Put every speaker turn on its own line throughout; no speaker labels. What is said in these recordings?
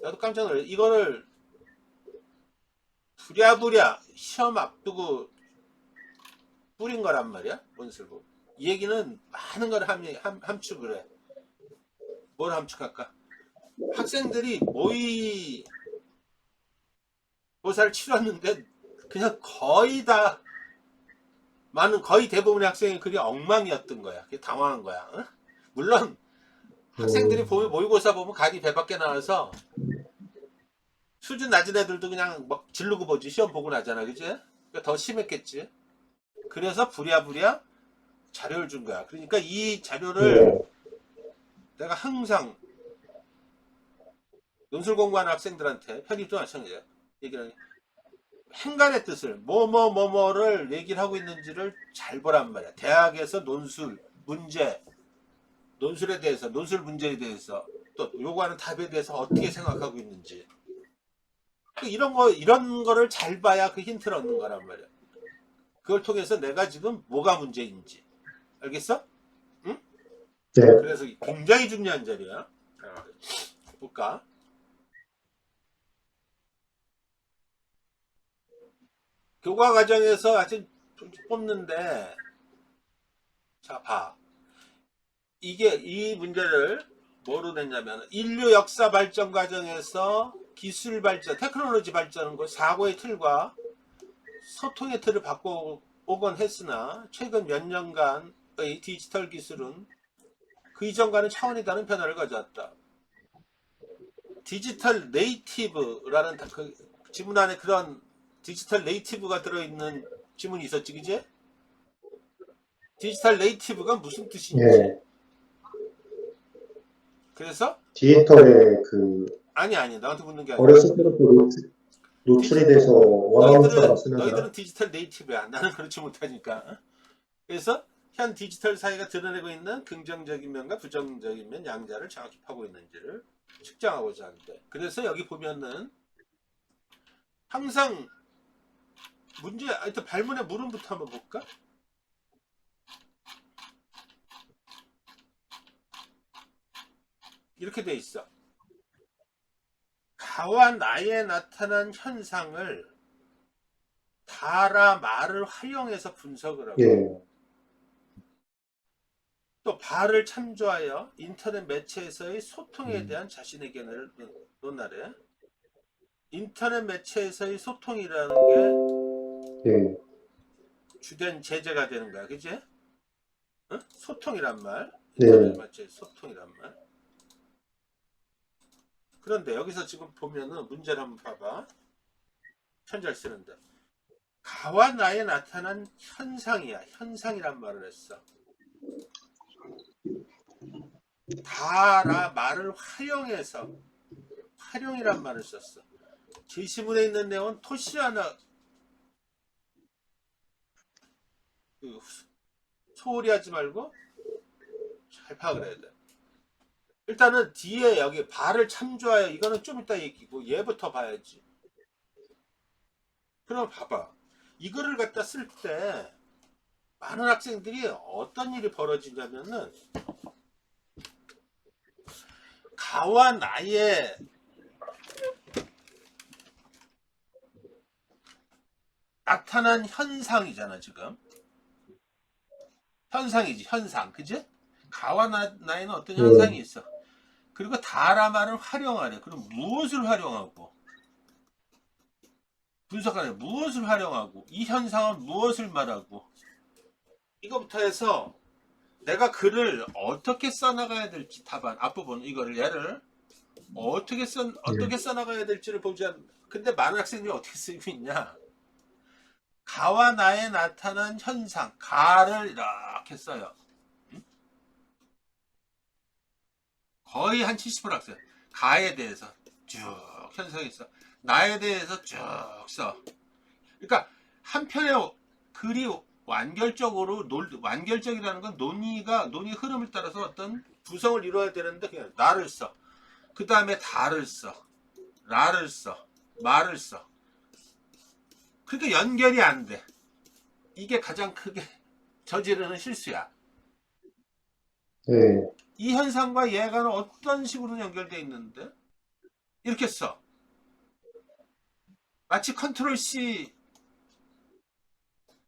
나도 깜짝 놀랐어. 이거를 부랴부랴 시험 앞두고 뿌린 거란 말이야, 논술부. 이 얘기는 많은 걸 함축을 해. 뭘 함축할까? 학생들이 모의고사를 치렀는데 그냥 거의 다 거의 대부분의 학생이 그게 엉망이었던 거야. 그게 당황한 거야. 응? 물론 학생들이 모의고사 보면 각이 배밖에 나와서 수준 낮은 애들도 그냥 막 지르고 보지. 시험 보고 나잖아, 그지? 그러니까 더 심했겠지. 그래서 부랴부랴 자료를 준 거야. 그러니까 이 자료를 내가 항상 논술 공부하는 학생들한테, 편입도 마찬가지야, 얘기를 하니, 행간의 뜻을 뭐뭐뭐뭐를 얘기를 하고 있는지를 잘 보란 말이야. 대학에서 논술 문제, 논술에 대해서, 논술 문제에 대해서, 또 요구하는 답에 대해서 어떻게 생각하고 있는지, 이런 거를 잘 봐야 그 힌트를 얻는 거란 말이야. 그걸 통해서 내가 지금 뭐가 문제인지 알겠어? 응?
네.
그래서 굉장히 중요한 자리야. 볼까? 교과 과정에서 아직 뽑는데, 자, 봐. 이 문제를 뭐로 냈냐면, 인류 역사 발전 과정에서 기술 발전, 테크놀로지 발전은 사고의 틀과 소통의 틀을 바꿔오곤 했으나, 최근 몇 년간의 디지털 기술은 그 이전과는 차원이 다른 변화를 가져왔다. 디지털 네이티브라는 그 지문 안에 그런 디지털 네이티브가 들어있는 지문이 있었지, 그지? 디지털 네이티브가 무슨 뜻인지.
예.
그래서
디지털에 그
아니 나한테 묻는 게 아니라,
어렸을 때부터 노출이 돼서 원하는 것처럼 쓰는구나.
너희들은 디지털 네이티브야. 나는 그렇지 못하니까. 그래서 현 디지털 사회가 드러내고 있는 긍정적인 면과 부정적인 면 양자를 정확히 파고 있는지를 측정하고자 하는데, 그래서 여기 보면은 항상 문제, 일단 발문의 물음부터 한번 볼까? 이렇게 돼 있어. 가와 나에 나타난 현상을 다라 말을 활용해서 분석을 하고,
예.
또 바를 참조하여 인터넷 매체에서의 소통에 대한 자신의 견해를 논하래. 인터넷 매체에서의 소통이라는 게
예.
주된 제재가 되는 거야, 그지? 응? 소통이란 말, 인터넷
네.
매체 소통이란 말. 그런데 여기서 지금 보면은 문제를 한번 봐봐. 편지를 쓰는데, 가와 나에 나타난 현상이야. 현상이란 말을 했어. 다라 말을 활용이란 말을 썼어. 제시문에 있는 내용은 토시하나 소홀히 하지 말고 잘 파악을 해야 돼. 일단은 뒤에 여기 발을 참조하여, 이거는 좀 이따 얘기고, 얘부터 봐야지. 그럼 봐봐. 이거를 갖다 쓸 때 많은 학생들이 어떤 일이 벌어지냐면은, 가와 나의 나타난 현상이잖아, 지금. 현상이지, 현상. 그지? 가와 나에는 어떤 현상이
예.
있어. 그리고 다라 말을 활용하래. 그럼 무엇을 활용하고, 분석하래. 무엇을 활용하고, 이 현상은 무엇을 말하고, 이거부터 해서 내가 글을 어떻게 써나가야 될지, 답안 앞부분 이거를, 얘를 어떻게
예.
써나가야 될지를 보지 않. 근데 많은 학생들이 어떻게 쓰고 있냐? 가와 나에 나타난 현상, 가를 이렇게 써요. 거의 한 70% 학생. 가에 대해서 쭉 현상이 있어. 나에 대해서 쭉 써. 그러니까 한편의 글이 완결적이라는 건 논의 흐름을 따라서 어떤 구성을 이루어야 되는데, 그냥 나를 써. 그 다음에 다를 써. 라를 써. 말을 써. 그러니까 연결이 안 돼. 이게 가장 크게 저지르는 실수야.
예.
이 현상과 얘가 어떤 식으로 연결되어 있는데, 이렇게 써. 마치 컨트롤 C,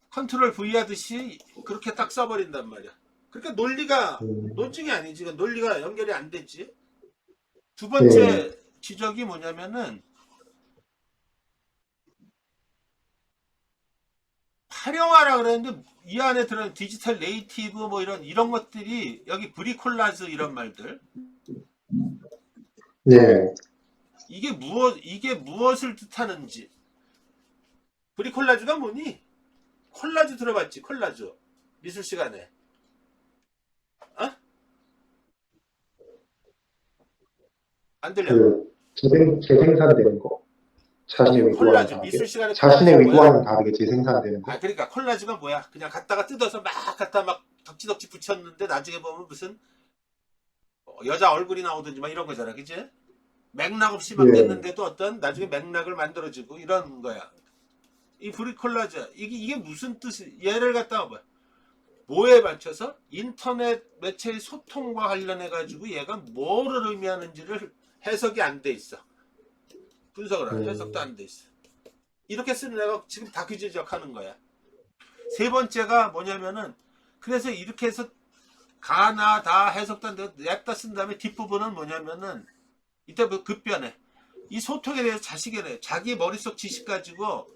컨트롤 V 하듯이 그렇게 딱 써버린단 말이야. 그러니까 논리가, 논증이 아니지. 논리가 연결이 안 됐지. 두 번째
네.
지적이 뭐냐면은, 활용하라 그랬는데, 이 안에 들어있는 디지털 네이티브 뭐 이런 것들이, 여기 브리콜라즈 이런 말들,
네.
이게 무엇을 뜻하는지. 브리콜라즈가 뭐니? 콜라주 들어봤지? 콜라주. 미술 시간에. 어? 안 들려?
재생산되는 거. 자신의
아니,
의도와는
콜라주.
다르게.
미술 시간에
자신의
콜라주가 뭐야?
의도와는 다르게 재생산되는 거.
아, 그러니까 콜라주가 뭐야? 그냥 갖다가 뜯어서 막 갖다 막 덕지덕지 붙였는데 나중에 보면 무슨 여자 얼굴이 나오든지 막 이런 거잖아. 그치? 맥락 없이 막
예.
냈는데도 어떤 나중에 맥락을 만들어주고 이런 거야. 이 브리콜라주. 이게 무슨 뜻이, 얘를 갖다가 뭐에 맞춰서 인터넷 매체의 소통과 관련해가지고 얘가 뭐를 의미하는지를 해석이 안 돼 있어. 분석을 하는 해석도 안 돼 있어. 이렇게 쓰는 애가 지금 다큐 지적하는 거야. 세 번째가 뭐냐면은, 그래서 이렇게 해서 가나 다 해석도 안 되고 냅다 쓴 다음에 뒷부분은 뭐냐면은, 이때 뭐 급변해. 이 소통에 대해서 자기 머릿속 지식 가지고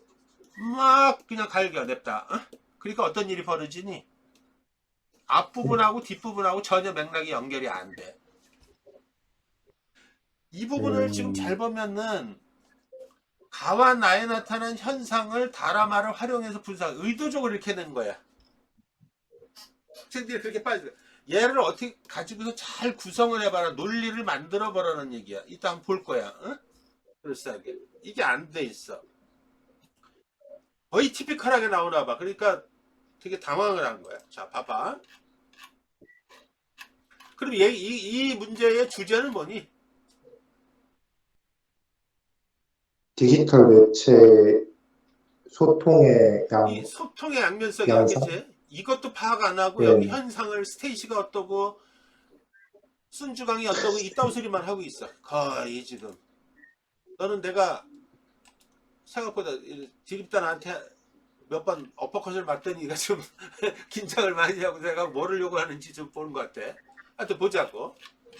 막 그냥 갈겨 냅다. 어? 그러니까 어떤 일이 벌어지니? 앞부분하고 뒷부분하고 전혀 맥락이 연결이 안 돼. 이 부분을 지금 잘 보면은, 가와 나에 나타난 현상을 다라마를 활용해서 분석, 의도적으로 이렇게 낸 거야. 학생들이 그렇게 빠져. 얘를 어떻게 가지고서 잘 구성을 해봐라. 논리를 만들어보라는 얘기야. 이따 한번 볼 거야. 응? 그럴싸하게. 이게 안 돼 있어. 거의 티피컬하게 나오나 봐. 그러니까 되게 당황을 한 거야. 자, 봐봐. 그럼 이 문제의 주제는 뭐니?
디지털 매체 소통의
이 소통의 양면성이야.
양상.
그치? 이것도 파악 안 하고 여기
네.
현상을 스테이시가 어떠고 순주강이 어떠고 이따위 소리만 하고 있어. 거의 지금. 너는 내가 생각보다 디립다 나한테 몇 번 어퍼컷을 맞더니 네가 좀 긴장을 많이 하고 내가 뭐를 요구하는지 좀 보는 것 같아. 하여튼 보자고.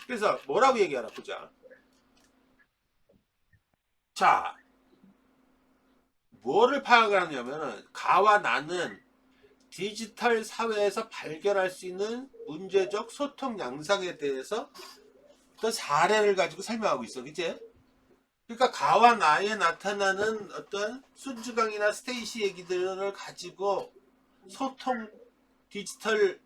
그래서 뭐라고 얘기하나 보자. 자, 뭐를 파악을 하냐면은, 가와 나는 디지털 사회에서 발견할 수 있는 문제적 소통 양상에 대해서 어떤 사례를 가지고 설명하고 있어. 그치? 그러니까 가와 나에 나타나는 어떤 순주강이나 스테이시 얘기들을 가지고 소통, 디지털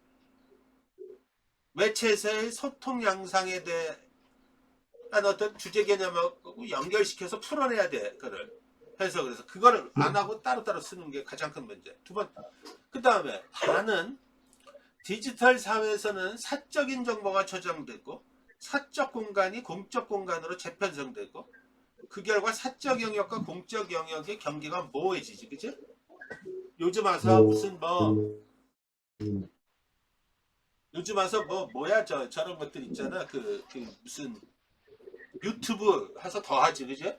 매체에서의 소통 양상에 대한 어떤 주제 개념하고 연결시켜서 풀어내야 돼. 그걸 해서 그래서 그거를 안 하고 따로따로 쓰는 게 가장 큰 문제. 두 번, 그 다음에 나는 디지털 사회에서는 사적인 정보가 저장되고 사적 공간이 공적 공간으로 재편성되고 그 결과 사적 영역과 공적 영역의 경계가 모호해지지. 그치? 요즘 와서 무슨 요즘 와서 뭐야 저런 것들 있잖아. 그 무슨 유튜브 해서 더 하지. 그치?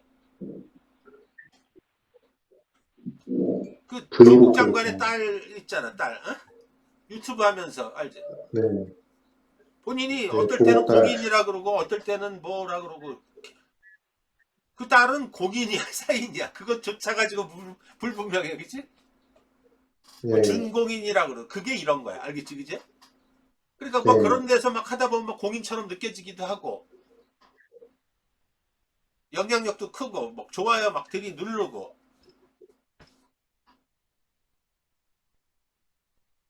그 조국 장관의 딸 있잖아. 딸. 어? 유튜브 하면서 알지?
네.
본인이
네,
어떨 때는
조국 딸.
공인이라 그러고 어떨 때는 뭐라 그러고, 그 딸은 공인이야 사인이야 그것조차 가지고 불분명해. 그치? 뭐
네.
준공인이라 그러고 그게 이런 거야. 알겠지? 그치? 그러니까 뭐
네.
그런 데서 막 하다 보면 뭐 공인처럼 느껴지기도 하고 영향력도 크고 뭐 좋아요 막 되게 누르고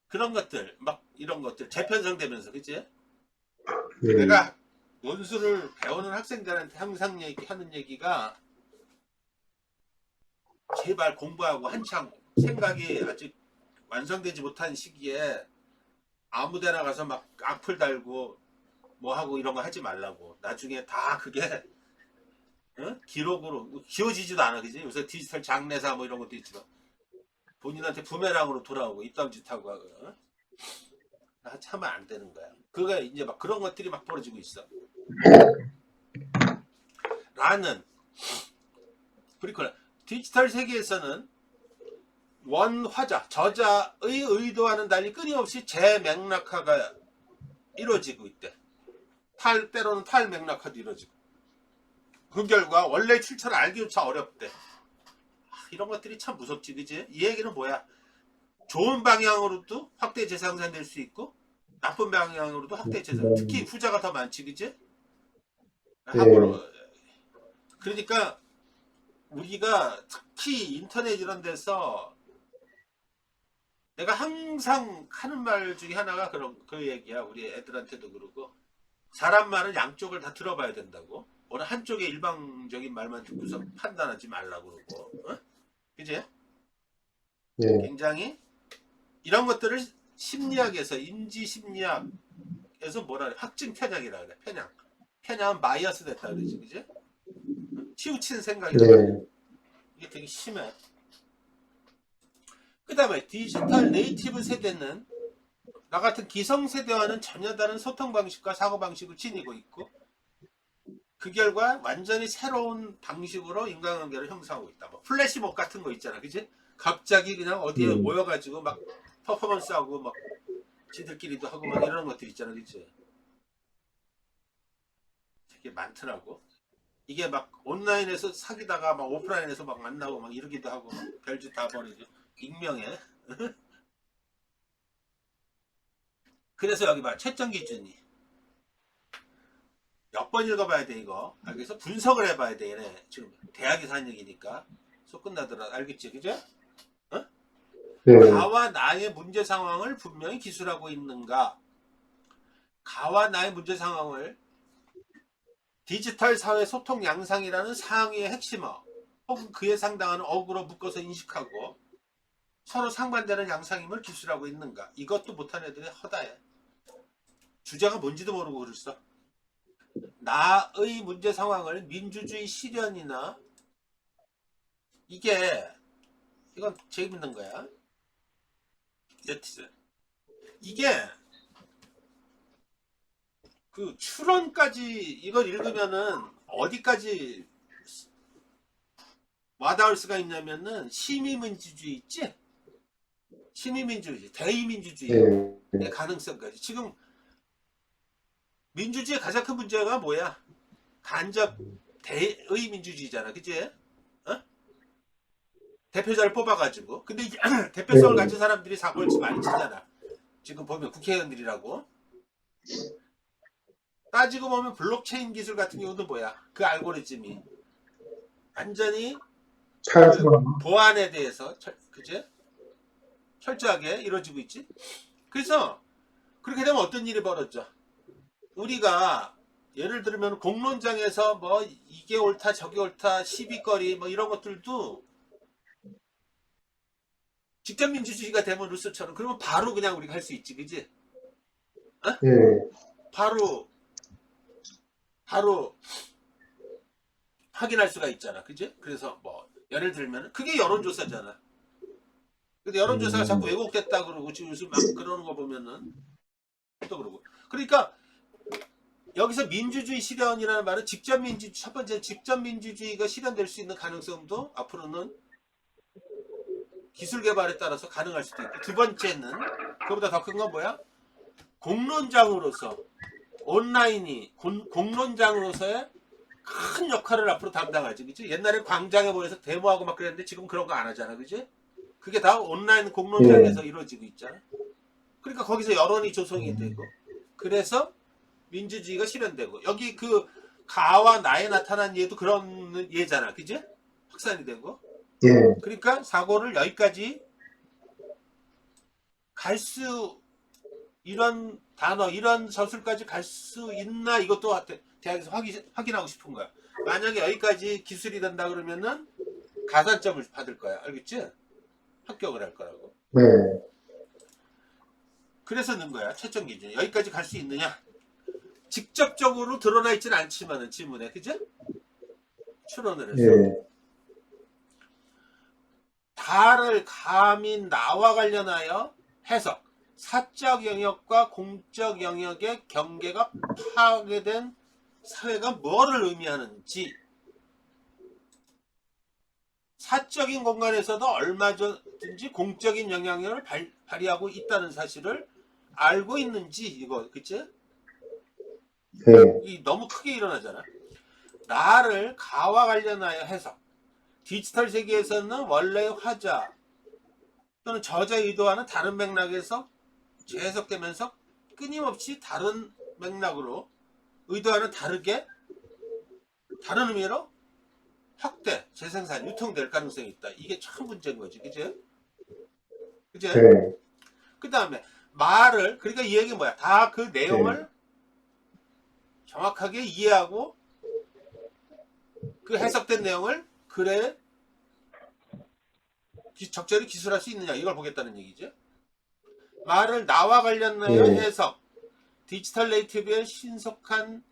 그런 것들 막 이런 것들 재편성되면서. 그치?
네.
내가 논술을 배우는 학생들한테 항상 하는 얘기가, 제발 공부하고 한창 생각이 아직 완성되지 못한 시기에 아무데나 가서 막 악플 달고 뭐 하고 이런 거 하지 말라고. 나중에 다 그게 기록으로 지워지지도 않아. 그지? 요새 디지털 장례사 뭐 이런 것도 있지만 본인한테 부메랑으로 돌아오고 입담짓하고 하고 하면 안 되는 거야. 그게 이제 막 그런 것들이 막 벌어지고 있어. 라는 브리콜라. 디지털 세계에서는 원화자, 저자의 의도와는 달리 끊임없이 재맥락화가 이루어지고 있대. 때로는 탈맥락화도 이루어지고. 그 결과 원래 출처를 알기조차 어렵대. 이런 것들이 참 무섭지, 그지? 이 얘기는 뭐야? 좋은 방향으로도 확대 재생산될 수 있고 나쁜 방향으로도 확대 재생. 특히 후자가 더 많지, 그지? 함부로. 그러니까 우리가 특히 인터넷 이런 데서 내가 항상 하는 말 중에 하나가 그 얘기야. 우리 애들한테도 그러고. 사람 말은 양쪽을 다 들어봐야 된다고. 어느 한쪽의 일방적인 말만 듣고서 판단하지 말라고 그러고. 어? 그지?
네.
굉장히 이런 것들을 심리학에서 인지심리학에서 뭐라 그래? 확증 편향이라 그래. 편향은 바이어스 됐다 그러지. 그지? 치우친 생각이다.
네.
이게 되게 심해. 그 다음에 디지털 네이티브 세대는 나 같은 기성세대와는 전혀 다른 소통 방식과 사고 방식을 지니고 있고 그 결과 완전히 새로운 방식으로 인간관계를 형성하고 있다. 뭐 플래시몹 같은 거 있잖아, 그지? 갑자기 그냥 어디에 모여가지고 막 퍼포먼스하고 막 지들끼리도 하고 막 이런 것들 있잖아, 그지? 되게 많더라고. 이게 막 온라인에서 사귀다가 막 오프라인에서 막 만나고 막 이러기도 하고 막 별짓 다 버리죠. 익명에. 그래서 여기 봐, 채점 기준이 몇 번 읽어봐야 돼 이거. 그래서 분석을 해봐야 돼 얘네. 지금 대학에서 한 얘기니까 속 끝나더라. 알겠지, 그죠? 어?
네.
가와 나의 문제 상황을 분명히 기술하고 있는가? 가와 나의 문제 상황을 디지털 사회 소통 양상이라는 상위의 핵심어 혹은 그에 상당한 어구로 묶어서 인식하고 서로 상반되는 양상임을 기술하고 있는가? 이것도 못한 애들이 허다해. 주제가 뭔지도 모르고 그랬어. 나의 문제 상황을 민주주의 실현이나 이건 재밌는 거야. 이게 그 추론까지 이걸 읽으면은 어디까지 와닿을 수가 있냐면은 시민민주주의 있지? 시민민주주의, 대의민주주의의
네.
가능성까지. 지금 민주주의의 가장 큰 문제가 뭐야? 간접 대의민주주의잖아, 그치? 어? 대표자를 뽑아가지고. 근데 이제 대표성을 가진 사람들이 사고를 많이 치잖아. 지금 보면 국회의원들이라고. 따지고 보면 블록체인 기술 같은 경우도 뭐야? 그 알고리즘이 완전히 그 보안에 대해서 그제? 철저하게 이루어지고 있지. 그래서 그렇게 되면 어떤 일이 벌어져? 우리가 예를 들면 공론장에서 뭐 이게 옳다 저게 옳다 시비거리 뭐 이런 것들도 직접 민주주의가 되면 루스처럼 그러면 바로 그냥 우리가 할 수 있지, 그지? 어?
네.
바로 확인할 수가 있잖아, 그지? 그래서 뭐 예를 들면 그게 여론조사잖아. 근데 여론조사가 자꾸 왜곡됐다 그러고 지금 요즘 막 그러는 거 보면은 또 그러고. 그러니까 여기서 민주주의 실현이라는 말은 첫 번째 직접 민주주의가 실현될 수 있는 가능성도 앞으로는 기술 개발에 따라서 가능할 수도 있고, 두 번째는 그보다 더 큰 건 뭐야? 공론장으로서 온라인이 공론장으로서의 큰 역할을 앞으로 담당하지, 그치? 옛날에 광장에 모여서 데모하고 막 그랬는데 지금 그런 거 안 하잖아, 그치? 그게 다 온라인 공론장에서 이루어지고 있잖아. 그러니까 거기서 여론이 조성이 되고, 그래서 민주주의가 실현되고, 여기 그 가와 나에 나타난 예도 그런 예잖아, 그치? 확산이 되고.
예.
그러니까 사고를 여기까지 이런 단어, 이런 저술까지 갈 수 있나, 이것도 대학에서 확인하고 싶은 거야. 만약에 여기까지 기술이 된다 그러면은 가산점을 받을 거야. 알겠지? 합격을 할 거라고.
네.
그래서 넣은 거야. 채점 기준. 여기까지 갈 수 있느냐? 직접적으로 드러나 있지는 않지만은 지문에, 그죠? 추론을 해서.
예.
다를 감히 나와 관련하여 해석. 사적 영역과 공적 영역의 경계가 파괴된 사회가 뭐를 의미하는지 사적인 공간에서도 얼마든지 공적인 영향력을 발휘하고 있다는 사실을 알고 있는지, 이거 그치?
네,
이 너무 크게 일어나잖아. 나를 가와 관련하여 해석. 디지털 세계에서는 원래의 화자 또는 저자의 의도와는 다른 맥락에서 재해석되면서 끊임없이 다른 맥락으로 의도와는 다르게 다른 의미로 확대, 재생산, 유통될 가능성이 있다. 이게 참 문제인 거지. 그치? 그치?
네,
그 다음에 말을, 그러니까 이 얘기 뭐야? 다 그
네,
내용을 정확하게 이해하고 그 해석된 내용을 글에 적절히 기술할 수 있느냐, 이걸 보겠다는 얘기죠. 말을 나와 관련하여
네,
해석, 디지털 네이티브의 신속한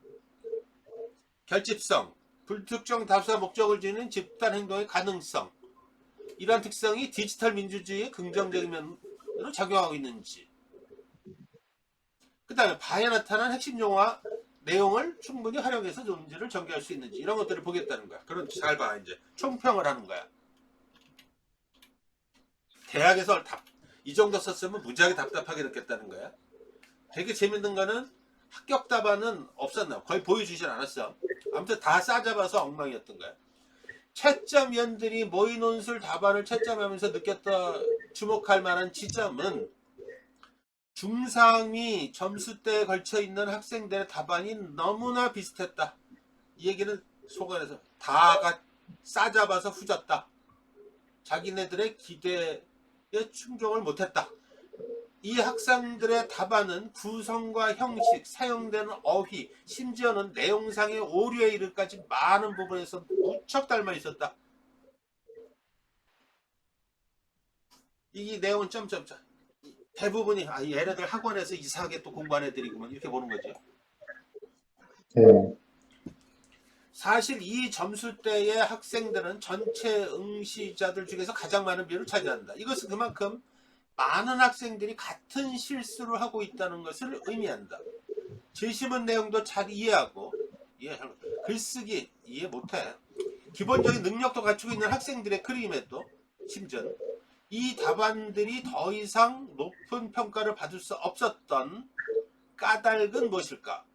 결집성, 불특정 다수의 목적을 지닌 집단 행동의 가능성, 이러한 특성이 디지털 민주주의의 긍정적인 면으로 작용하고 있는지, 그 다음에 바에 나타난 핵심 용어와 내용을 충분히 활용해서 문제를 전개할 수 있는지, 이런 것들을 보겠다는 거야. 그럼 잘 봐. 이제 총평을 하는 거야. 대학에서 이 정도 썼으면 무지하게 답답하게 느꼈다는 거야. 되게 재밌는 거는 합격 답안은 없었나, 거의 보여주진 않았어. 아무튼 다 싸잡아서 엉망이었던 거야. 채점위원들이 모의 논술 답안을 채점하면서 느꼈다, 주목할 만한 지점은 중상위 점수대에 걸쳐 있는 학생들의 답안이 너무나 비슷했다. 이 얘기는 속안에서 다가 싸잡아서 후졌다. 자기네들의 기대에 충족을 못했다. 이 학생들의 답안은 구성과 형식, 사용되는 어휘, 심지어는 내용상의 오류에 이르기까지 많은 부분에서 무척 닮아 있었다. 이 내용은 점점점. 대부분이 얘네들 학원에서 이상하게 또 공부한 애들이구만, 이렇게 보는 거죠.
네,
사실 이 점수대의 학생들은 전체 응시자들 중에서 가장 많은 비율을 차지한다. 이것은 그만큼 많은 학생들이 같은 실수를 하고 있다는 것을 의미한다. 제시문 내용도 잘 이해하고, 글쓰기 이해 못해. 기본적인 능력도 갖추고 있는 학생들의 그림에도 심지어 이 답안들이 더 이상 높은 평가를 받을 수 없었던 까닭은 무엇일까?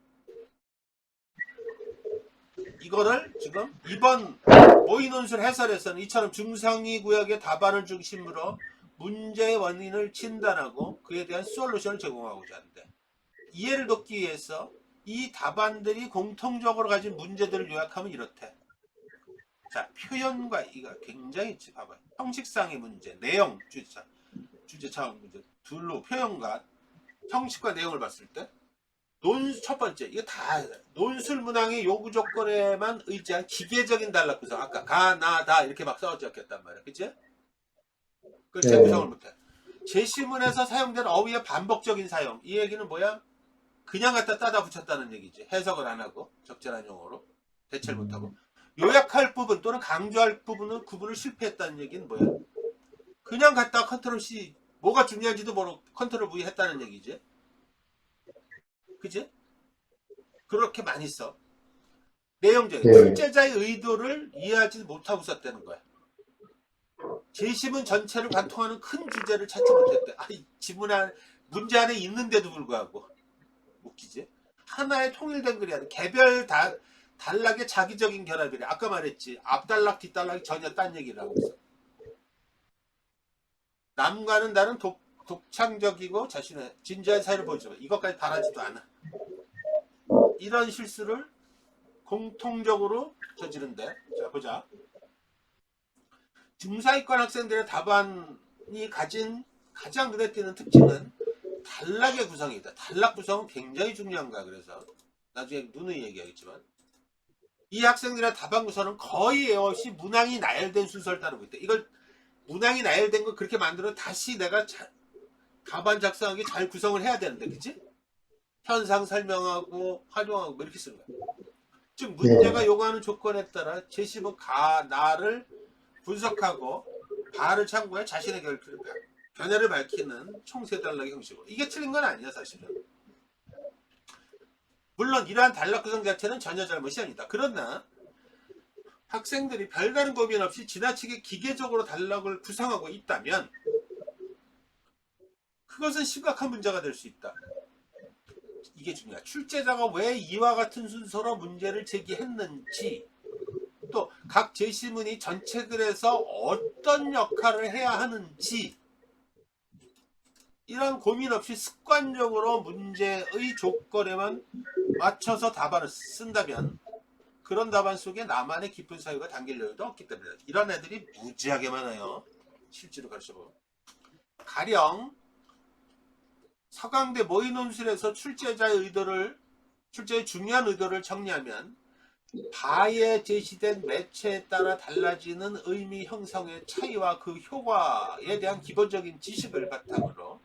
이거를 지금 이번 모의 논술 해설에서는 이처럼 중상위 구역의 답안을 중심으로 문제의 원인을 진단하고 그에 대한 솔루션을 제공하고자 하는데, 이해를 돕기 위해서 이 답안들이 공통적으로 가진 문제들을 요약하면 이렇대. 자, 표현과 이가 굉장히, 봐봐요. 형식상의 문제, 내용, 주제차 문제 둘로 표현과 형식과 내용을 봤을 때, 첫 번째, 이거 다 논술 문항의 요구 조건에만 의지한 기계적인 단락구성. 아까 가, 나, 다 이렇게 막 써졌겠단 말이야. 그치? 그걸 재구성을
네,
못해. 제시문에서 사용된 어휘의 반복적인 사용. 이 얘기는 뭐야? 그냥 갖다 따다 붙였다는 얘기지. 해석을 안 하고 적절한 용어로 대체를 못하고, 요약할 부분 또는 강조할 부분은 구분을 실패했다는 얘기는 뭐야? 그냥 갖다 컨트롤 C, 뭐가 중요한지도 모르고 컨트롤 V 했다는 얘기지. 그치? 그렇게 많이 써. 내용적인
네,
출제자의 의도를 이해하지 못하고 썼다는 거야. 제시문 전체를 관통하는 큰 주제를 찾지 못했대. 지문 안, 문제 안에 있는데도 불구하고. 웃기지? 하나의 통일된 글이 아니라 개별 단락의 자기적인 결합이래. 아까 말했지. 앞단락 뒷단락이 전혀 딴 얘기를 하고 있어. 남과는 다른 독창적이고 자신의 진지한 사회를 보여줘. 이것까지 바라지도 않아. 이런 실수를 공통적으로 저지른데. 자, 보자. 중사위권 학생들의 답안이 가진 가장 눈에 띄는 특징은 단락의 구성이다. 단락 구성은 굉장히 중요한 거야. 그래서 나중에 누누이 얘기하겠지만, 이 학생들의 답안 구성은 거의 없이 문항이 나열된 순서를 따르고 있다. 이걸 문항이 나열된 거 그렇게 만들어 다시 내가 답안 작성하기 잘 구성을 해야 되는데, 그치? 현상 설명하고 활용하고 뭐 이렇게 쓰는 거야. 즉 문제가
네,
요구하는 조건에 따라 제시문 가, 나를 분석하고 바를 참고해 자신의 견해를 밝히는 총세 단락의 형식으로. 이게 틀린 건 아니야 사실은. 물론 이러한 단락 구성 자체는 전혀 잘못이 아니다. 그러나 학생들이 별다른 고민 없이 지나치게 기계적으로 단락을 구성하고 있다면 그것은 심각한 문제가 될 수 있다. 이게 중요해. 출제자가 왜 이와 같은 순서로 문제를 제기했는지, 또 각 제시문이 전체 글에서 어떤 역할을 해야 하는지, 이런 고민 없이 습관적으로 문제의 조건에만 맞춰서 답안을 쓴다면 그런 답안 속에 나만의 깊은 사유가 담길 여유도 없기 때문에 이런 애들이 무지하게 많아요. 실제로 가르쳐보면. 가령 서강대 모의논술에서 출제자의 중요한 의도를 정리하면 바에 제시된 매체에 따라 달라지는 의미 형성의 차이와 그 효과에 대한 기본적인 지식을 바탕으로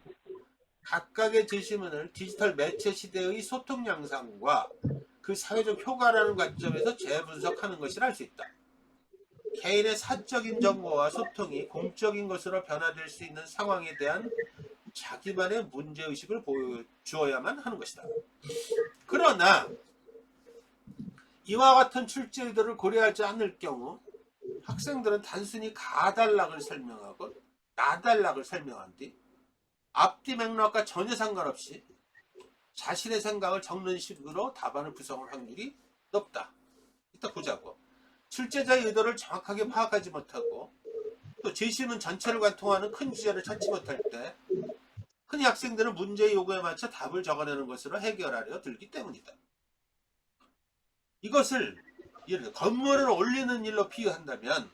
각각의 제시문을 디지털 매체 시대의 소통 양상과 그 사회적 효과라는 관점에서 재분석하는 것이라 할 수 있다. 개인의 사적인 정보와 소통이 공적인 것으로 변화될 수 있는 상황에 대한 자기만의 문제의식을 보여주어야만 하는 것이다. 그러나 이와 같은 출제 의도를 고려하지 않을 경우 학생들은 단순히 가단락을 설명하고 나단락을 설명한 뒤 앞뒤 맥락과 전혀 상관없이 자신의 생각을 적는 식으로 답안을 구성할 확률이 높다. 이따 보자고. 출제자의 의도를 정확하게 파악하지 못하고 또 제시문 전체를 관통하는 큰 주제를 찾지 못할 때 흔히 학생들은 문제의 요구에 맞춰 답을 적어내는 것으로 해결하려 들기 때문이다. 이것을 예를 들어 건물을 올리는 일로 비유한다면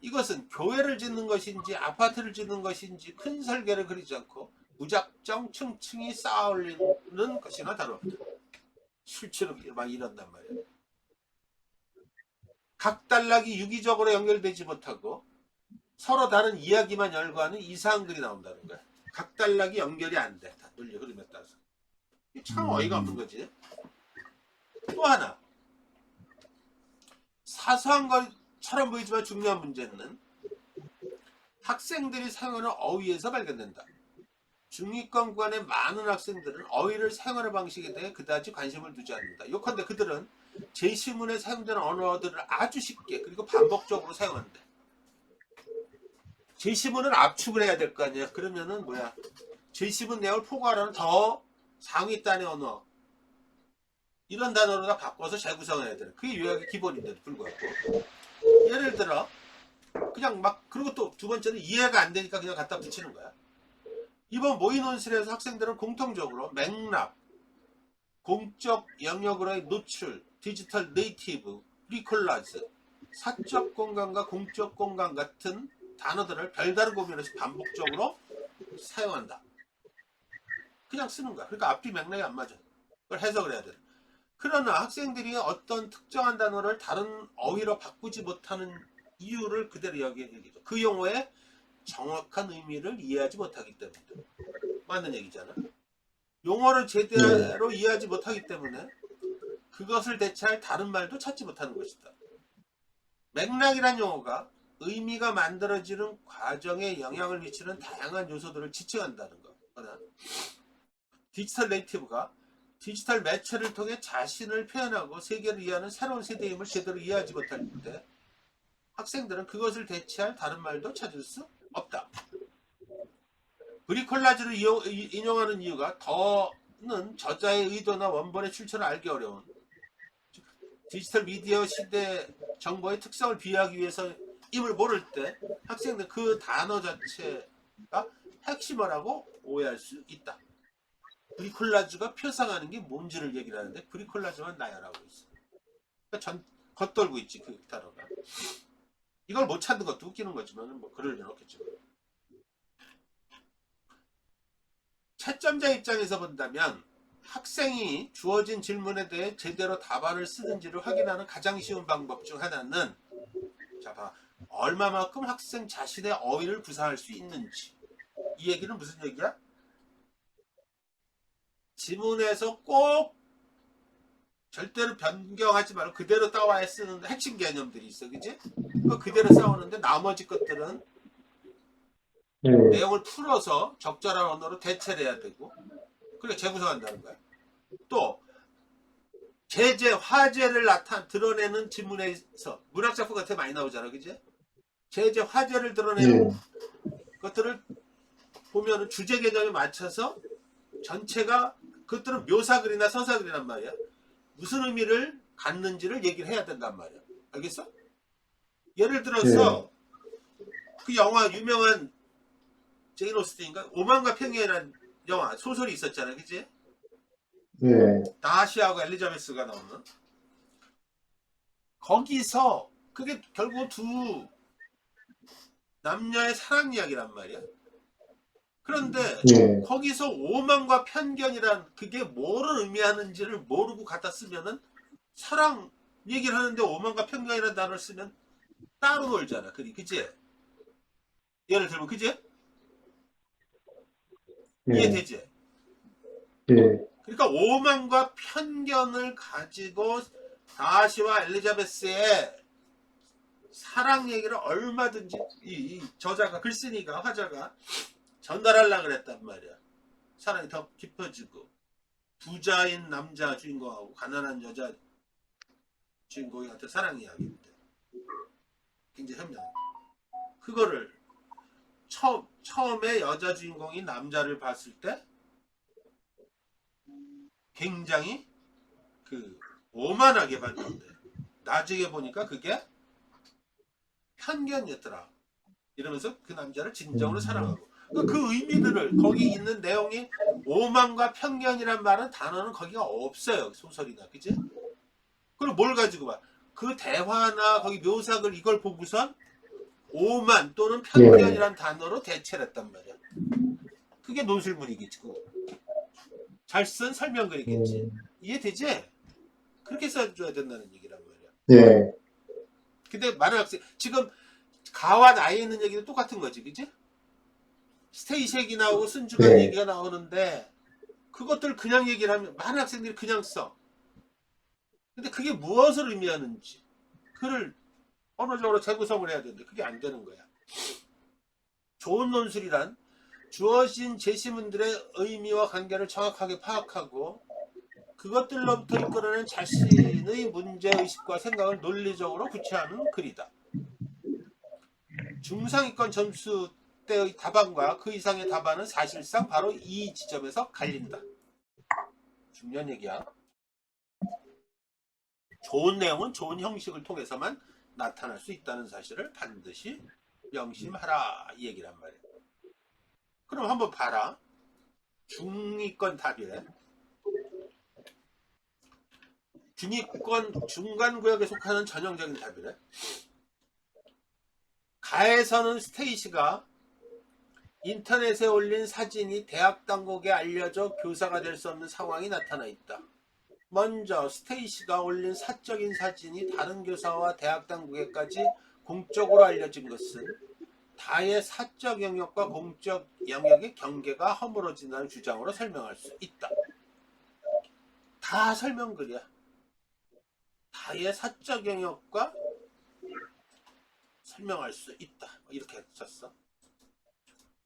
이것은 교회를 짓는 것인지 아파트를 짓는 것인지 큰 설계를 그리지 않고 무작정 층층이 쌓아 올리는 것이나 다릅니다. 실제로 막 이런단 말이에요. 각 단락이 유기적으로 연결되지 못하고 서로 다른 이야기만 열거하는 이상한 글이 나온다는 거야. 각 단락이 연결이 안 돼. 다 논리 흐름에 따라서. 참 어이가 없는 거지. 또 하나. 사소한 것처럼 보이지만 중요한 문제는 학생들이 사용하는 어휘에서 발견된다. 중위권 구간의 많은 학생들은 어휘를 사용하는 방식에 대해 그다지 관심을 두지 않는다. 요컨대 그들은 제시문에 사용되는 언어들을 아주 쉽게 그리고 반복적으로 사용한대. 제시문을 압축을 해야 될 거 아니야. 그러면은 뭐야? 제시문 내용을 포괄하는 더 상위 단의 언어 이런 단어로 다 바꿔서 재구성해야 돼. 그게 요약의 기본인데도 불구하고 예를 들어 그냥 막 그리고 또 두 번째는 이해가 안 되니까 그냥 갖다 붙이는 거야. 이번 모의 논술에서 학생들은 공통적으로 맥락, 공적 영역으로의 노출, 디지털 네이티브, 프리콜라즈, 사적 공간과 공적 공간 같은 단어들을 별다른 고민 없이 반복적으로 사용한다. 그냥 쓰는 거야. 그러니까 앞뒤 맥락이 안 맞아. 그걸 해석을 해야 돼. 그러나 학생들이 어떤 특정한 단어를 다른 어휘로 바꾸지 못하는 이유를 그대로 얘기해줘. 그 용어의 정확한 의미를 이해하지 못하기 때문이다. 맞는 얘기잖아. 용어를 제대로 이해하지 못하기 때문에 그것을 대체할 다른 말도 찾지 못하는 것이다. 맥락이란 용어가 의미가 만들어지는 과정에 영향을 미치는 다양한 요소들을 지칭한다는 것. 그러나 디지털 네이티브가 디지털 매체를 통해 자신을 표현하고 세계를 이해하는 새로운 세대임을 제대로 이해하지 못할 때 학생들은 그것을 대체할 다른 말도 찾을 수 없다. 브리콜라즈를 인용하는 이유가 더는 저자의 의도나 원본의 출처를 알기 어려운 디지털 미디어 시대 정보의 특성을 비하하기 위해서 임을 모를 때 학생들은 그 단어 자체가 핵심어라고 오해할 수 있다. 브리콜라즈가 표상하는 게 뭔지를 얘기를 하는데 브리콜라즈만 나열하고 있어. 그러니까 겉돌고 있지 그 단어가. 이걸 못 찾는 것도 웃기는 거지만 뭐 그럴 일은 없겠지만. 채점자 입장에서 본다면 학생이 주어진 질문에 대해 제대로 답안을 쓰는지를 확인하는 가장 쉬운 방법 중 하나는 자 봐. 얼마만큼 학생 자신의 어휘를 구사할 수 있는지. 이 얘기는 무슨 얘기야? 지문에서 꼭 절대로 변경하지 말고 그대로 따와야 쓰는 핵심 개념들이 있어. 그지? 그대로 싸우는데 나머지 것들은 내용을 풀어서 적절한 언어로 대체를 해야 되고 그래 재구성한다는 거야. 또 제재, 화재를 드러내는 지문에서 문학작품 같은 데 많이 나오잖아, 그지? 제재, 화재를 드러내는 것들을 보면은 주제 개념에 맞춰서 전체가 그것들은 묘사글이나 서사글이란 말이야. 무슨 의미를 갖는지를 얘기를 해야 된단 말이야. 알겠어? 예를 들어서 그 영화 유명한 제인 오스틴인가 오만과 평야라는 영화 소설이 있었잖아, 그치? 다시하고 엘리자베스가 나오는 거기서 그게 결국 두 남녀의 사랑 이야기란 말이야. 그런데 거기서 오만과 편견이란 그게 뭐를 의미하는지를 모르고 갖다 쓰면은 사랑 얘기를 하는데 오만과 편견이라는 단어를 쓰면 따로 놀잖아. 그치? 예를 들면 그치? 이해되지? 그러니까 오만과 편견을 가지고 다시와 엘리자베스의 사랑 얘기를 얼마든지 이 저자가 글쓴이가 화자가 전달하려고 그랬단 말이야. 사랑이 더 깊어지고 부자인 남자 주인공하고 가난한 여자 주인공이 같은 사랑 이야기인데 굉장히 현명해. 그거를 처음에 여자 주인공이 남자를 봤을 때 굉장히 그 오만하게 봤는데 나중에 보니까 그게 편견이었더라. 이러면서 그 남자를 진정으로 사랑하고 그 의미들을 거기 있는 내용이 오만과 편견이란 말은 단어는 거기가 없어요. 소설이나 그치? 그럼 뭘 가지고 봐? 그 대화나 거기 묘사글 이걸 보고선 오만 또는 편견이란 단어로 대체를 했단 말이야. 그게 논술문이겠지. 잘 쓴 설명글이겠지. 이해되지? 그렇게 써줘야 된다는 얘기란 말이야. 근데 많은 학생 지금 가와 나에 있는 얘기는 똑같은 거지, 그치? 스테이시 얘기 나오고 순주간 얘기가 나오는데 그것들 그냥 얘기를 하면 많은 학생들이 그냥 써. 근데 그게 무엇을 의미하는지 그를 언어적으로 재구성을 해야 되는데 그게 안 되는 거야. 좋은 논술이란 주어진 제시문들의 의미와 관계를 정확하게 파악하고 그것들로부터 이끌어낸 자신의 문제의식과 생각을 논리적으로 구체하는 글이다. 중상위권 점수 때의 답안과 그 이상의 답안은 사실상 바로 이 지점에서 갈린다. 중요한 얘기야. 좋은 내용은 좋은 형식을 통해서만 나타날 수 있다는 사실을 반드시 명심하라 이 얘기란 말이야. 그럼 한번 봐라. 중위권 답이래. 중위권 중간구역에 속하는 전형적인 답이래. 가에서는 스테이시가 인터넷에 올린 사진이 대학 당국에 알려져 교사가 될 수 없는 상황이 나타나 있다. 먼저 스테이시가 올린 사적인 사진이 다른 교사와 대학 당국에까지 공적으로 알려진 것은 다의 사적 영역과 공적 영역의 경계가 허물어진다는 주장으로 설명할 수 있다. 다 설명글이야. 다의 사적 영역과 설명할 수 있다. 이렇게 썼어.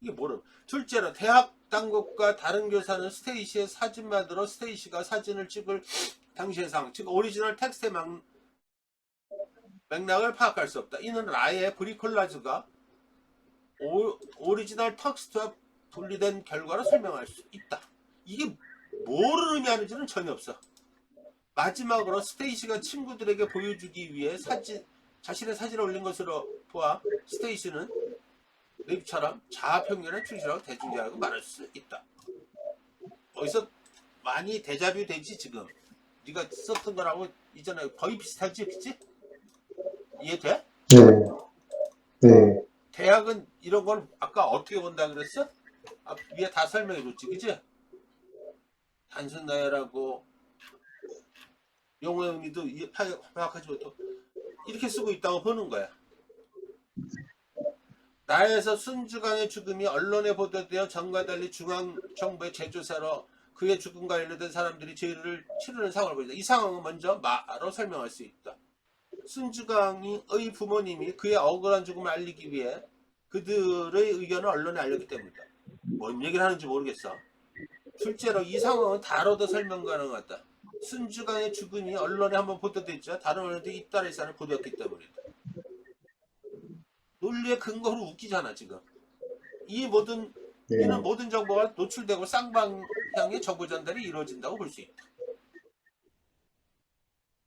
이게 뭐를? 둘째로 대학 당국과 다른 교사는 스테이시의 사진만으로 스테이시가 사진을 찍을 당시의 상황, 즉 오리지널 텍스트의 맥락을 파악할 수 없다. 이는 라의 브리콜라즈가 오리지널 텍스트와 분리된 결과로 설명할 수 있다. 이게 뭐를 의미하는지는 전혀 없어. 마지막으로 스테이시가 친구들에게 보여주기 위해 자신의 사진을 올린 것으로 보아 스테이시는 립처럼 자아평균에 충실하고 대중적이라고 말할 수 있다. 어디서 많이 데자뷰 되지 지금? 네가 썼던 거라고 이전에 거의 비슷하지, 그치? 이해돼? 대학은 이런 걸 아까 어떻게 본다 그랬어? 위에 다 설명해 줬지, 그치? 단순 나열하고 용어의 의미도 파악하지 못하고 이렇게 쓰고 있다고 보는 거야. 나에서 순주강의 죽음이 언론에 보도되어 전과 달리 중앙정부의 재조사로 그의 죽음과 관련된 사람들이 죄를 치르는 상황을 보인다. 이 상황은 먼저 마로 설명할 수 있다. 순주강의 부모님이 그의 억울한 죽음을 알리기 위해 그들의 의견을 언론에 알렸기 때문이다. 뭔 얘기를 하는지 모르겠어. 둘째로 이 상황은 다로도 설명 가능하다. 순주간의 죽음이 언론에 한번 보도됐죠. 다른 언론들이 잇따라 사안을 보도했기 때문이다. 논리의 근거로 웃기잖아 지금. 이는 모든 정보가 노출되고 쌍방향의 정보 전달이 이루어진다고 볼 수 있다.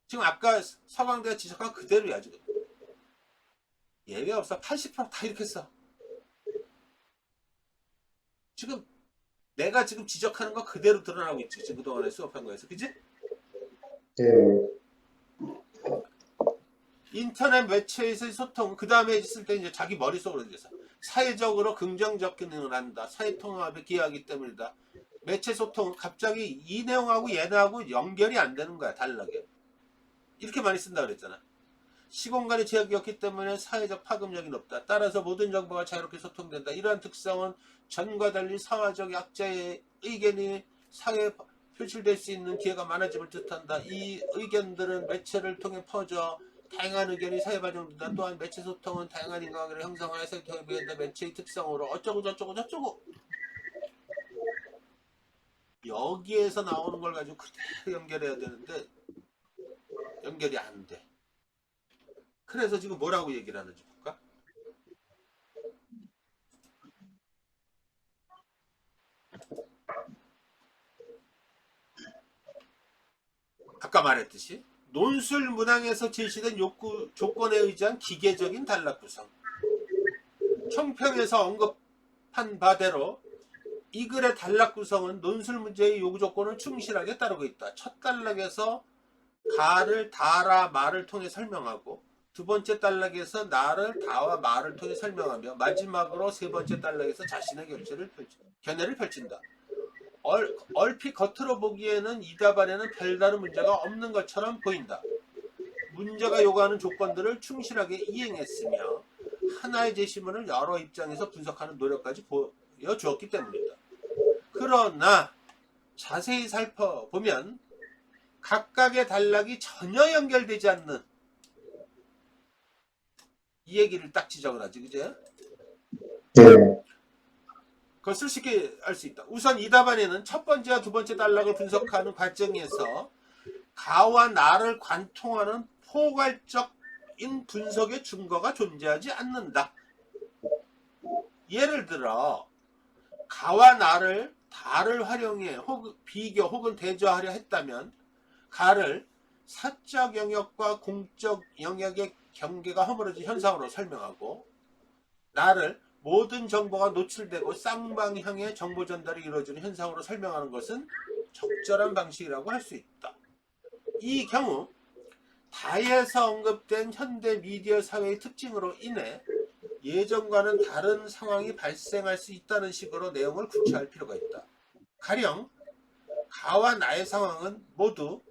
지금 아까 서강대가 지적한 그대로야 지금. 예외 없어. 80%다 이렇게 써. 지금 내가 지금 지적하는 거 그대로 드러나고 있지. 지금 그동안에 수업한 거에서. 그지? 인터넷 매체에서의 소통, 그 다음에 있을 때 이제 자기 머릿속으로 돼서 사회적으로 긍정적 기능을 한다. 사회통합에 기여하기 때문이다. 매체 소통은 갑자기 이 내용하고 얘네하고 연결이 안 되는 거야. 다르게. 이렇게 많이 쓴다 그랬잖아. 시공간의 제약이 없기 때문에 사회적 파급력이 높다. 따라서 모든 정보가 자유롭게 소통된다. 이러한 특성은 전과 달리 사회적 약자의 의견이 사회에 표출될 수 있는 기회가 많아짐을 뜻한다. 이 의견들은 매체를 통해 퍼져 다양한 의견이 사회 반영된다. 또한 매체 소통은 다양한 인간관계를 형성하여 사회통합에 비한다. 매체의 특성으로 어쩌고 저쩌고 저쩌고. 여기에서 나오는 걸 가지고 그대로 연결해야 되는데 연결이 안 돼. 그래서 지금 뭐라고 얘기를 하는지 볼까? 아까 말했듯이 논술 문항에서 제시된 요구 조건에 의지한 기계적인 단락 구성. 총평에서 언급한 바대로 이 글의 단락 구성은 논술 문제의 요구 조건을 충실하게 따르고 있다. 첫 단락에서 가를 다라 말을 통해 설명하고 두 번째 단락에서 나를 다와 말을 통해 설명하며 마지막으로 세 번째 단락에서 자신의 견해를 펼친다. 얼핏 겉으로 보기에는 이 답안에는 별다른 문제가 없는 것처럼 보인다. 문제가 요구하는 조건들을 충실하게 이행했으며 하나의 제시문을 여러 입장에서 분석하는 노력까지 보여주었기 때문이다. 그러나 자세히 살펴보면 각각의 단락이 전혀 연결되지 않는 이 얘기를 딱 지적을 하지, 그제? 그것을 쉽게 알 수 있다. 우선 이 답안에는 첫 번째와 두 번째 단락을 분석하는 과정에서 가와 나를 관통하는 포괄적인 분석의 증거가 존재하지 않는다. 예를 들어 가와 나를 다를 활용해 비교 혹은 대조하려 했다면 가를 사적 영역과 공적 영역의 경계가 허물어진 현상으로 설명하고 나를 모든 정보가 노출되고 쌍방향의 정보 전달이 이루어지는 현상으로 설명하는 것은 적절한 방식이라고 할 수 있다. 이 경우 다에서 언급된 현대 미디어 사회의 특징으로 인해 예전과는 다른 상황이 발생할 수 있다는 식으로 내용을 구체화할 필요가 있다. 가령 가와 나의 상황은 모두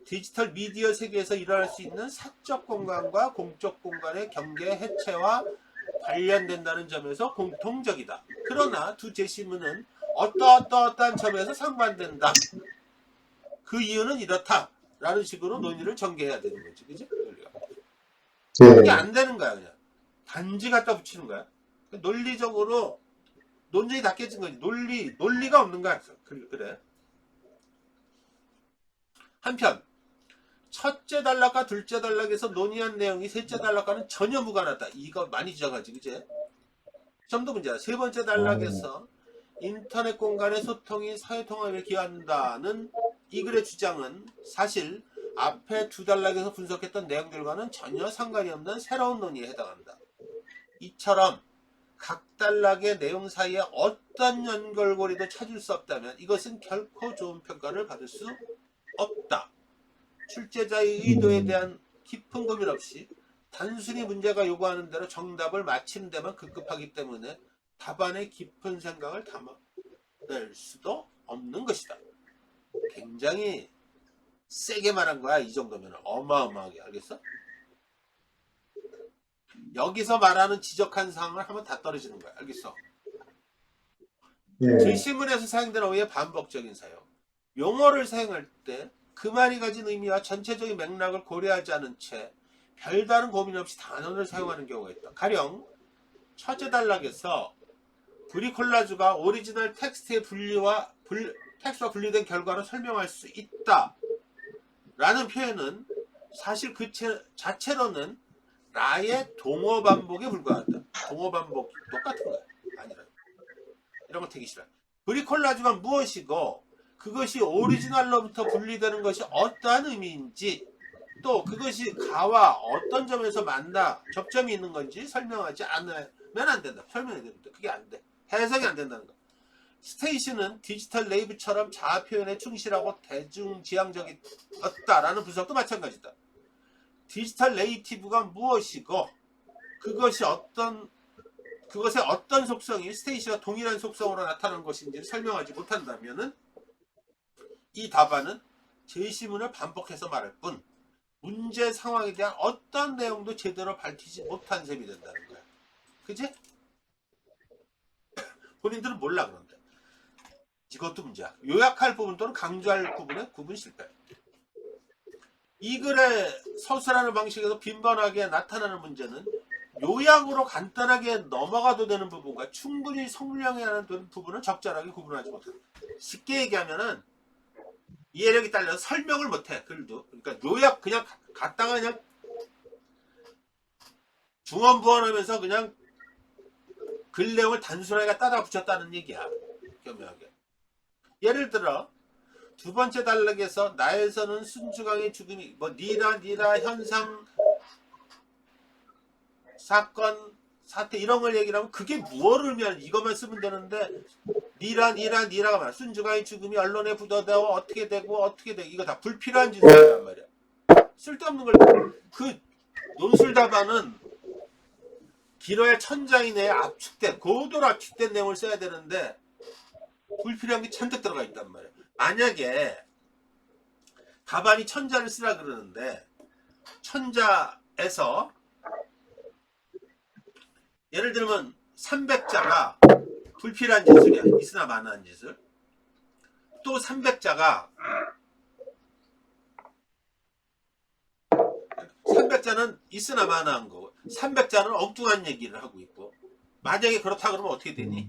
디지털 미디어 세계에서 일어날 수 있는 사적 공간과 공적 공간의 경계 해체와 관련된다는 점에서 공통적이다. 그러나 두 제시문은 어떠한 점에서 상반된다. 그 이유는 이렇다. 라는 식으로 논의를 전개해야 되는 거지. 그지? 이게 안 되는 거야, 그냥. 단지 갖다 붙이는 거야. 논리적으로 논쟁이 다 깨진 거지. 논리가 없는 거야. 그래. 한편 첫째 단락과 둘째 단락에서 논의한 내용이 셋째 단락과는 전혀 무관하다. 이거 많이 지적하지, 그제? 점도 문제야. 세 번째 단락에서 인터넷 공간의 소통이 사회통합에 기여한다는 이 글의 주장은 사실 앞에 두 단락에서 분석했던 내용들과는 전혀 상관이 없는 새로운 논의에 해당한다. 이처럼 각 단락의 내용 사이에 어떤 연결고리도 찾을 수 없다면 이것은 결코 좋은 평가를 받을 수 없다. 출제자의 의도에 대한 깊은 고민 없이 단순히 문제가 요구하는 대로 정답을 맞히는 데만 급급하기 때문에 답안에 깊은 생각을 담아낼 수도 없는 것이다. 굉장히 세게 말한 거야. 이 정도면 어마어마하게. 알겠어? 여기서 말하는 지적한 사항을 하면 다 떨어지는 거야. 알겠어? 제시문에서 사용되는 어휘의 반복적인 사용. 용어를 사용할 때 그 말이 가진 의미와 전체적인 맥락을 고려하지 않은 채 별다른 고민 없이 단어를 사용하는 경우가 있다. 가령 첫째 단락에서 브리콜라주가 오리지널 텍스트와 분리된 결과로 설명할 수 있다 라는 표현은 사실 그 자체로는 라의 동어 반복에 불과하다. 동어 반복 똑같은 거야. 아니라 이런 거 되게 싫어. 브리콜라주가 무엇이고 그것이 오리지널로부터 분리되는 것이 어떠한 의미인지 또 그것이 가와 어떤 점에서 만나 접점이 있는 건지 설명하지 않으면 안 된다. 설명해야 됩니다. 그게 안 돼. 해석이 안 된다는 거. 스테이시는 디지털 레이브처럼 자아 표현에 충실하고 대중지향적이었다라는 분석도 마찬가지다. 디지털 네이티브가 무엇이고 그것의 어떤 속성이 스테이시와 동일한 속성으로 나타나는 것인지를 설명하지 못한다면은 이 답안은 제시문을 반복해서 말할 뿐 문제 상황에 대한 어떤 내용도 제대로 밝히지 못한 셈이 된다는 거야. 그지? 본인들은 몰라 그런데. 이것도 문제야. 요약할 부분 또는 강조할 부분에 구분 실패. 이 글의 서술하는 방식에서 빈번하게 나타나는 문제는 요약으로 간단하게 넘어가도 되는 부분과 충분히 성명해야 하는 부분은 적절하게 구분하지 못한다. 쉽게 얘기하면은 이해력이 딸려서 설명을 못해. 글도. 그러니까 요약 그냥 갖다가 그냥 중언부언하면서 그냥 글 내용을 단순하게 따다 붙였다는 얘기야. 교묘하게. 예를 들어 두 번째 단락에서 나에서는 순주강의 죽음이 뭐 니라 현상 사건 사태 이런 걸 얘기를 하면 그게 무엇을 의미하는 이것만 쓰면 되는데 니라가 말이야. 순주강의 죽음이 언론에 부도되고 어떻게 되고 이거 다 불필요한 짓이란 말이야. 쓸데없는 걸 그 논술 답안은 길어야 1000장이 내에 압축된 고도로 압축된 내용을 써야 되는데 불필요한 게 잔뜩 들어가 있단 말이야. 만약에 답안이 1000자를 쓰라 그러는데 1000자에서 예를 들면 300자가 불필요한 짓이야. 있으나 마나한 짓을. 또 300자가 300자는 있으나 마나한 거고 300자는 엉뚱한 얘기를 하고 있고 만약에 그렇다 그러면 어떻게 되니?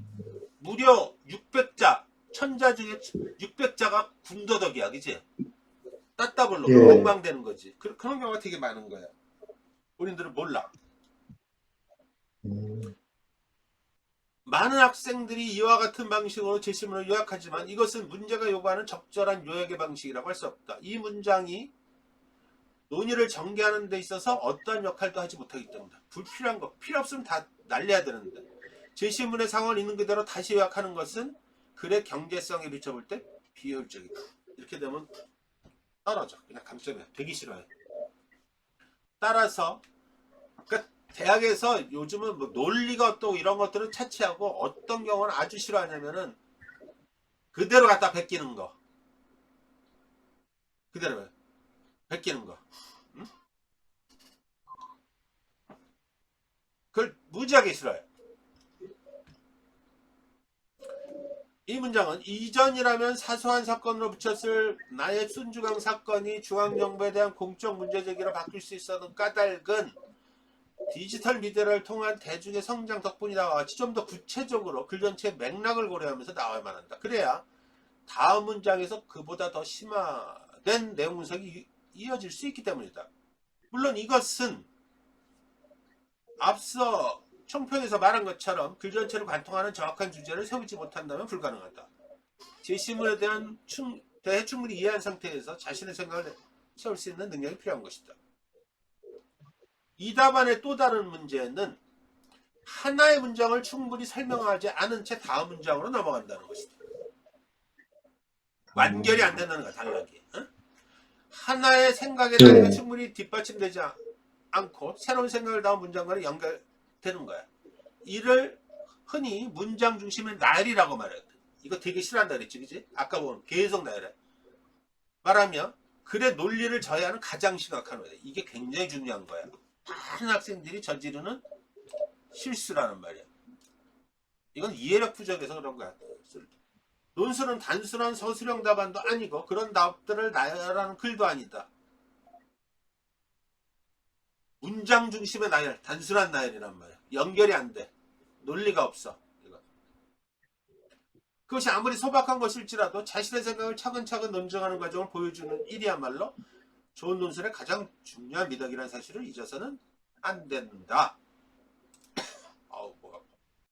무려 600자 1000자 중에 600자가 군더더기야. 그치? 따따블로
예.
엉망되는 거지. 그런 경우가 되게 많은 거야. 우리들은 몰라. 많은 학생들이 이와 같은 방식으로 제시문을 요약하지만 이것은 문제가 요구하는 적절한 요약의 방식이라고 할 수 없다. 이 문장이 논의를 전개하는 데 있어서 어떠한 역할도 하지 못하기 때문이다. 불필요한 거 필요 없으면 다 날려야 되는데 제시문의 상황을 있는 그대로 다시 요약하는 것은 글의 경제성에 비춰볼 때 비효율적이다. 이렇게 되면 떨어져. 그냥 감점이야. 되기 싫어요. 따라서 그러니까 대학에서 요즘은 뭐 논리가 또 이런 것들은 차치하고 어떤 경우는 아주 싫어하냐면은 그대로 갖다 베끼는 거. 그대로 베끼는 거. 응? 그걸 무지하게 싫어요. 이 문장은 이전이라면 사소한 사건으로 붙였을 나의 순주강 사건이 중앙정부에 대한 공적 문제제기로 바뀔 수 있었던 까닭은 디지털 미디어를 통한 대중의 성장 덕분이다. 같이 좀 더 구체적으로 글 전체의 맥락을 고려하면서 나와야만 한다. 그래야 다음 문장에서 그보다 더 심화된 내용 분석이 이어질 수 있기 때문이다. 물론 이것은 앞서 총평에서 말한 것처럼 글 전체를 관통하는 정확한 주제를 세우지 못한다면 불가능하다. 제시문에 대해 충분히 이해한 상태에서 자신의 생각을 세울 수 있는 능력이 필요한 것이다. 이 답안의 또 다른 문제는 하나의 문장을 충분히 설명하지 않은 채 다음 문장으로 넘어간다는 것이다. 완결이 안 된다는 거야. 단락이. 응? 하나의 생각에 대해서 충분히 뒷받침되지 않고 새로운 생각을 담은 문장과는 연결되는 거야. 이를 흔히 문장 중심의 나열이라고 말해요. 이거 되게 싫어한다 그랬지, 그치? 아까 보면 계속 나열해. 말하면 글의 논리를 저해하는 가장 심각한 거야. 이게 굉장히 중요한 거야. 많은 학생들이 저지르는 실수라는 말이야. 이건 이해력 부족해서 그런 거야. 논술은 단순한 서술형 답안도 아니고 그런 답들을 나열하는 글도 아니다. 문장 중심의 나열, 단순한 나열이란 말이야. 연결이 안 돼. 논리가 없어. 이거. 그것이 아무리 소박한 것일지라도 자신의 생각을 차근차근 논증하는 과정을 보여주는 일이야말로 좋은 논술의 가장 중요한 미덕이라는 사실을 잊어서는 안 된다.